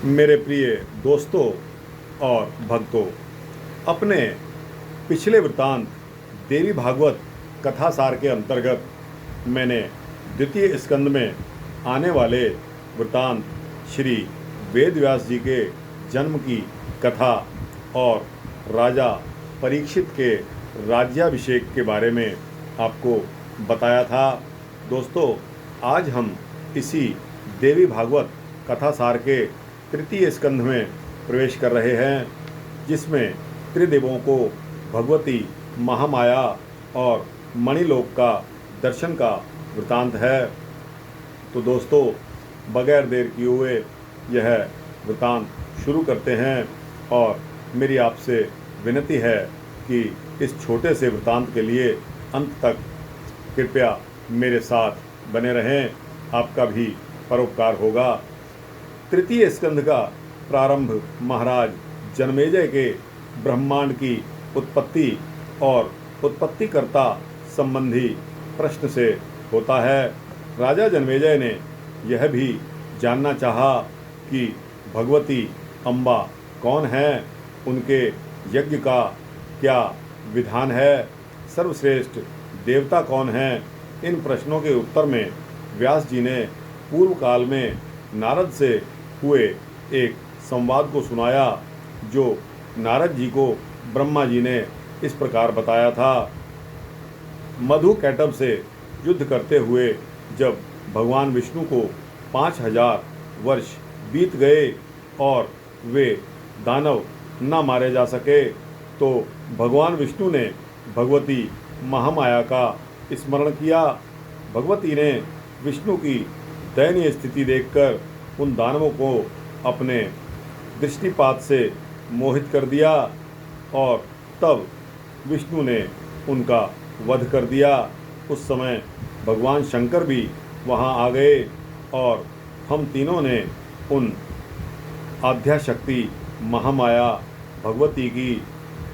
मेरे प्रिय दोस्तों और भक्तों, अपने पिछले वृत्तांत देवी भागवत कथा सार के अंतर्गत मैंने द्वितीय स्कंद में आने वाले वृत्तांत श्री वेद व्यास जी के जन्म की कथा और राजा परीक्षित के राज्याभिषेक के बारे में आपको बताया था। दोस्तों, आज हम इसी देवी भागवत कथा सार के तृतीय स्कंध में प्रवेश कर रहे हैं, जिसमें त्रिदेवों को भगवती महामाया और मणिलोक का दर्शन का वृतांत है। तो दोस्तों, बगैर देर किए हुए यह वृतांत शुरू करते हैं और मेरी आपसे विनती है कि इस छोटे से वृतांत के लिए अंत तक कृपया मेरे साथ बने रहें, आपका भी परोपकार होगा। तृतीय स्कंध का प्रारंभ महाराज जन्मेजय के ब्रह्मांड की उत्पत्ति और उत्पत्तिकर्ता संबंधी प्रश्न से होता है। राजा जन्मेजय ने यह भी जानना चाहा कि भगवती अम्बा कौन है, उनके यज्ञ का क्या विधान है, सर्वश्रेष्ठ देवता कौन है। इन प्रश्नों के उत्तर में व्यास जी ने पूर्व काल में नारद से हुए एक संवाद को सुनाया, जो नारद जी को ब्रह्मा जी ने इस प्रकार बताया था। मधु कैटभ से युद्ध करते हुए जब भगवान विष्णु को 5000 वर्ष बीत गए और वे दानव न मारे जा सके, तो भगवान विष्णु ने भगवती महामाया का स्मरण किया। भगवती ने विष्णु की दयनीय स्थिति देखकर उन दानवों को अपने दृष्टिपात से मोहित कर दिया और तब विष्णु ने उनका वध कर दिया। उस समय भगवान शंकर भी वहां आ गए और हम तीनों ने उन आद्याशक्ति महामाया भगवती की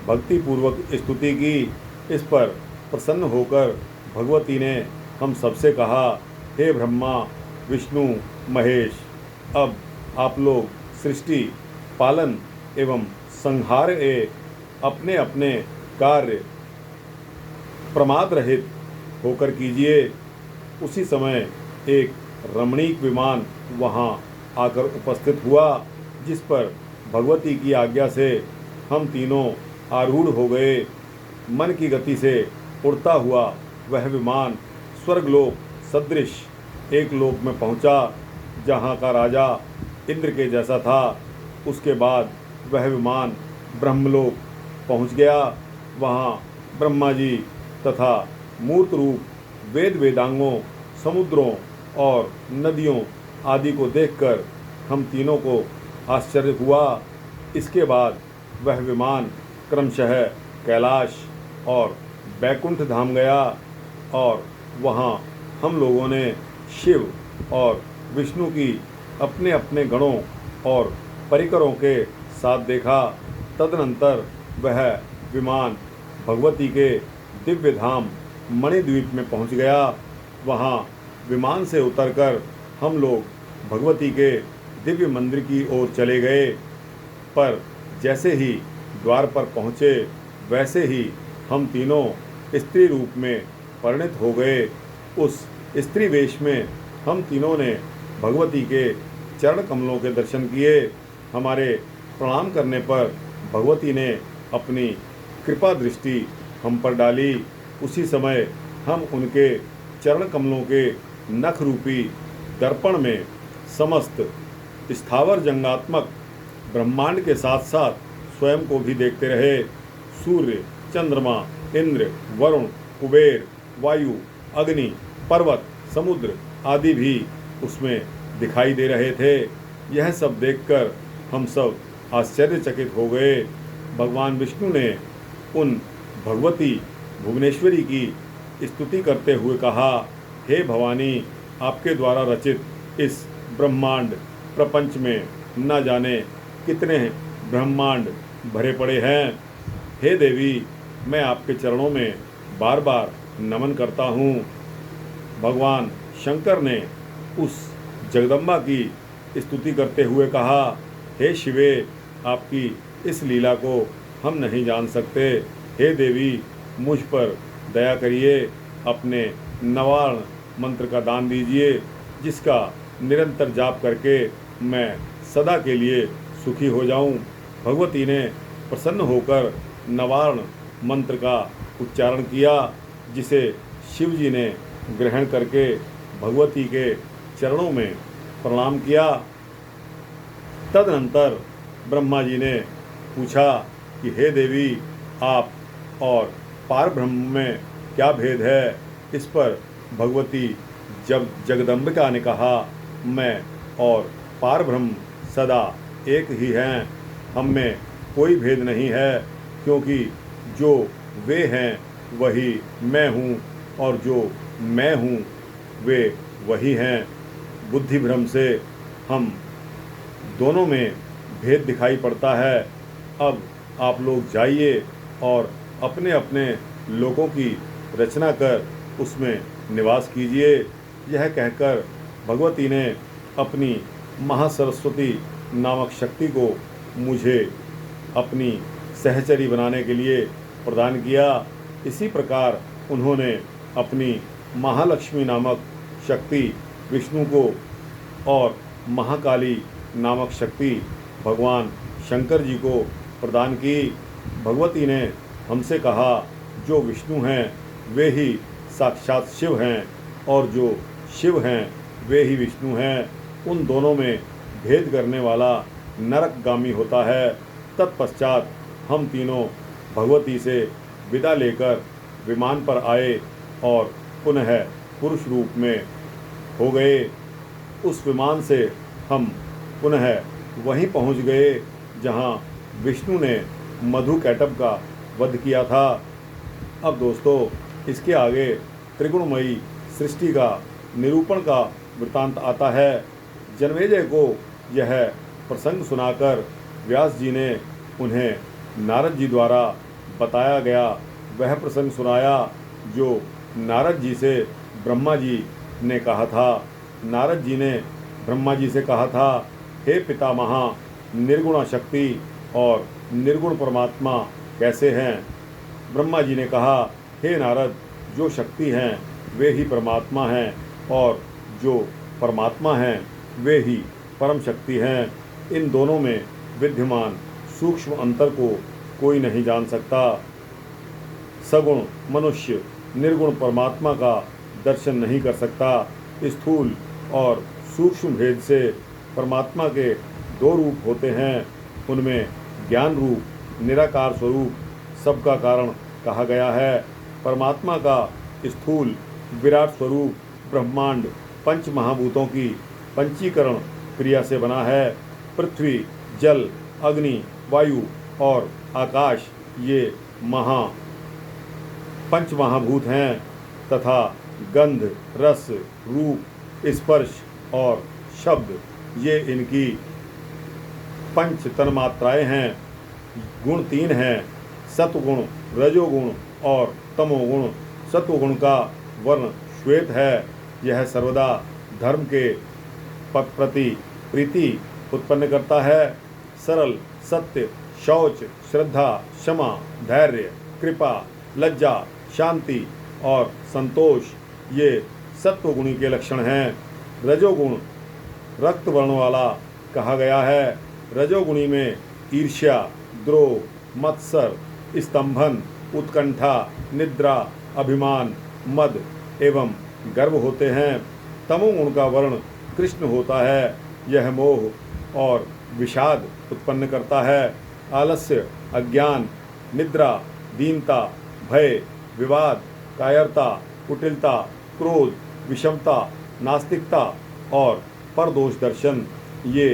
भक्तिपूर्वक स्तुति की। इस पर प्रसन्न होकर भगवती ने हम सबसे कहा, हे ब्रह्मा विष्णु महेश, अब आप लोग सृष्टि पालन एवं संहार अपने अपने कार्य प्रमाद रहित होकर कीजिए। उसी समय एक रमणीक विमान वहां आकर उपस्थित हुआ, जिस पर भगवती की आज्ञा से हम तीनों आरूढ़ हो गए। मन की गति से उड़ता हुआ वह विमान स्वर्गलोक सदृश एक लोक में पहुंचा, जहां का राजा इंद्र के जैसा था। उसके बाद वह विमान ब्रह्मलोक पहुंच गया। वहां ब्रह्मा जी तथा मूर्त रूप वेद वेदांगों, समुद्रों और नदियों आदि को देखकर हम तीनों को आश्चर्य हुआ। इसके बाद वह विमान क्रमशः कैलाश और बैकुंठ धाम गया और वहां हम लोगों ने शिव और विष्णु की अपने अपने गणों और परिकरों के साथ देखा। तदनंतर वह विमान भगवती के दिव्य धाम मणिद्वीप में पहुंच गया। वहां विमान से उतरकर हम लोग भगवती के दिव्य मंदिर की ओर चले गए, पर जैसे ही द्वार पर पहुँचे वैसे ही हम तीनों स्त्री रूप में परिणित हो गए। उस स्त्री वेश में हम तीनों ने भगवती के चरण कमलों के दर्शन किए। हमारे प्रणाम करने पर भगवती ने अपनी कृपा दृष्टि हम पर डाली। उसी समय हम उनके चरण कमलों के नख रूपी दर्पण में समस्त स्थावर जंगात्मक ब्रह्मांड के साथ साथ स्वयं को भी देखते रहे। सूर्य, चंद्रमा, इंद्र, वरुण, कुबेर, वायु, अग्नि, पर्वत, समुद्र आदि भी उसमें दिखाई दे रहे थे। यह सब देखकर हम सब आश्चर्यचकित हो गए। भगवान विष्णु ने उन भगवती भुवनेश्वरी की स्तुति करते हुए कहा, हे भवानी, आपके द्वारा रचित इस ब्रह्मांड प्रपंच में न जाने कितने ब्रह्मांड भरे पड़े हैं। हे देवी, मैं आपके चरणों में बार बार नमन करता हूँ। भगवान शंकर ने उस जगदम्बा की स्तुति करते हुए कहा, हे शिवे, आपकी इस लीला को हम नहीं जान सकते। हे देवी, मुझ पर दया करिए, अपने नवार्ण मंत्र का दान दीजिए, जिसका निरंतर जाप करके मैं सदा के लिए सुखी हो जाऊं। भगवती ने प्रसन्न होकर नवार्ण मंत्र का उच्चारण किया, जिसे शिव जी ने ग्रहण करके भगवती के चरणों में प्रणाम किया। तदनंतर ब्रह्मा जी ने पूछा कि हे देवी, आप और पारब्रह्म में क्या भेद है। इस पर भगवती जगदम्बिका ने कहा, मैं और पारब्रह्म सदा एक ही हैं, हम में कोई भेद नहीं है, क्योंकि जो वे हैं वही मैं हूँ, और जो मैं हूँ वे वही हैं। बुद्धि भ्रम से हम दोनों में भेद दिखाई पड़ता है। अब आप लोग जाइए और अपने अपने लोकों की रचना कर उसमें निवास कीजिए। यह कहकर भगवती ने अपनी महासरस्वती नामक शक्ति को मुझे अपनी सहचरी बनाने के लिए प्रदान किया। इसी प्रकार उन्होंने अपनी महालक्ष्मी नामक शक्ति विष्णु को और महाकाली नामक शक्ति भगवान शंकर जी को प्रदान की। भगवती ने हमसे कहा, जो विष्णु हैं वे ही साक्षात शिव हैं, और जो शिव हैं वे ही विष्णु हैं। उन दोनों में भेद करने वाला नरकगामी होता है। तत्पश्चात हम तीनों भगवती से विदा लेकर विमान पर आए और पुनः पुरुष रूप में हो गए। उस विमान से हम पुनः वहीं पहुंच गए जहां विष्णु ने मधुकैटभ का वध किया था। अब दोस्तों, इसके आगे त्रिगुणमयी सृष्टि का निरूपण का वृतांत आता है। जन्मेजय को यह प्रसंग सुनाकर व्यास जी ने उन्हें नारद जी द्वारा बताया गया वह प्रसंग सुनाया, जो नारद जी से ब्रह्मा जी ने कहा था। नारद जी ने ब्रह्मा जी से कहा था, हे पितामहा, निर्गुण शक्ति और निर्गुण परमात्मा कैसे हैं। ब्रह्मा जी ने कहा, हे नारद, जो शक्ति हैं वे ही परमात्मा हैं, और जो परमात्मा हैं वे ही परम शक्ति हैं। इन दोनों में विद्यमान सूक्ष्म अंतर को कोई नहीं जान सकता। सगुण मनुष्य निर्गुण परमात्मा का दर्शन नहीं कर सकता। स्थूल और सूक्ष्म भेद से परमात्मा के दो रूप होते हैं। उनमें ज्ञान रूप निराकार स्वरूप सबका कारण कहा गया है। परमात्मा का स्थूल विराट स्वरूप ब्रह्मांड पंच महाभूतों की पंचीकरण क्रिया से बना है। पृथ्वी, जल, अग्नि, वायु और आकाश ये पंच महाभूत हैं, तथा गंध, रस, रूप, स्पर्श और शब्द ये इनकी पंच तन्मात्राएं हैं। गुण तीन हैं, सत्वगुण, रजोगुण और तमोगुण। सत्वगुण का वर्ण श्वेत है। यह सर्वदा धर्म के प्रति प्रीति उत्पन्न करता है। सरल, सत्य, शौच, श्रद्धा, क्षमा, धैर्य, कृपा, लज्जा, शांति और संतोष ये सत्वगुणी के लक्षण हैं। रजोगुण रक्त वर्ण वाला कहा गया है। रजोगुणी में ईर्ष्या, द्रोह, मत्सर, स्तंभन, उत्कंठा, निद्रा, अभिमान, मद एवं गर्व होते हैं। तमोगुण का वर्ण कृष्ण होता है। यह मोह और विषाद उत्पन्न करता है। आलस्य, अज्ञान, निद्रा, दीनता, भय, विवाद, कायरता, कुटिलता, क्रोध, विषमता, नास्तिकता और परदोष दर्शन ये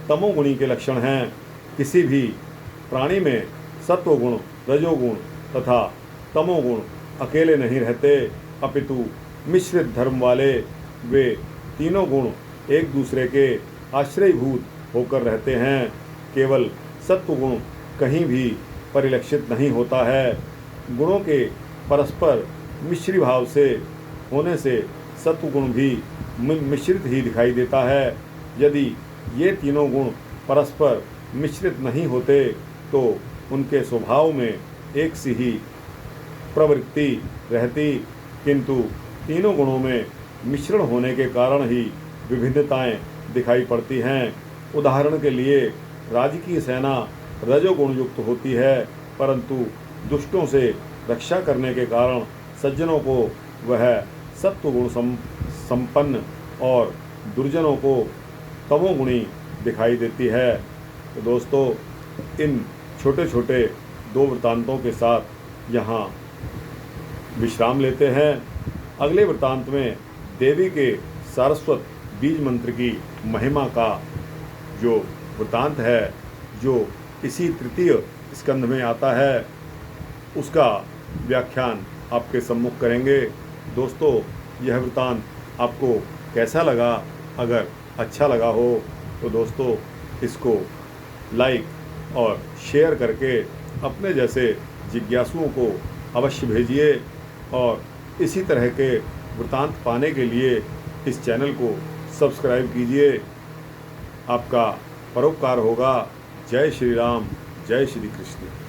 तमोगुणी के लक्षण हैं। किसी भी प्राणी में सत्वगुण, रजोगुण तथा तमोगुण अकेले नहीं रहते, अपितु मिश्रित धर्म वाले वे तीनों गुण एक दूसरे के आश्रयभूत होकर रहते हैं। केवल सत्वगुण कहीं भी परिलक्षित नहीं होता है। गुणों के परस्पर मिश्री भाव से होने से सत्वगुण भी मिश्रित ही दिखाई देता है। यदि ये तीनों गुण परस्पर मिश्रित नहीं होते तो उनके स्वभाव में एक सी ही प्रवृत्ति रहती, किंतु तीनों गुणों में मिश्रण होने के कारण ही विभिन्नताएं दिखाई पड़ती हैं। उदाहरण के लिए राजकीय सेना रजोगुण युक्त होती है, परंतु दुष्टों से रक्षा करने के कारण सज्जनों को वह सत्वगुण संपन्न और दुर्जनों को तमोगुणी दिखाई देती है। तो दोस्तों, इन छोटे छोटे 2 वृत्तांतों के साथ यहाँ विश्राम लेते हैं। अगले वृत्तांत में देवी के सारस्वत बीज मंत्र की महिमा का जो वृत्तांत है, जो इसी तृतीय स्कंध में आता है, उसका व्याख्यान आपके सम्मुख करेंगे। दोस्तों, यह वृत्तांत आपको कैसा लगा? अगर अच्छा लगा हो तो दोस्तों इसको लाइक और शेयर करके अपने जैसे जिज्ञासुओं को अवश्य भेजिए, और इसी तरह के वृत्तांत पाने के लिए इस चैनल को सब्सक्राइब कीजिए। आपका परोपकार होगा। जय श्री राम, जय श्री कृष्ण।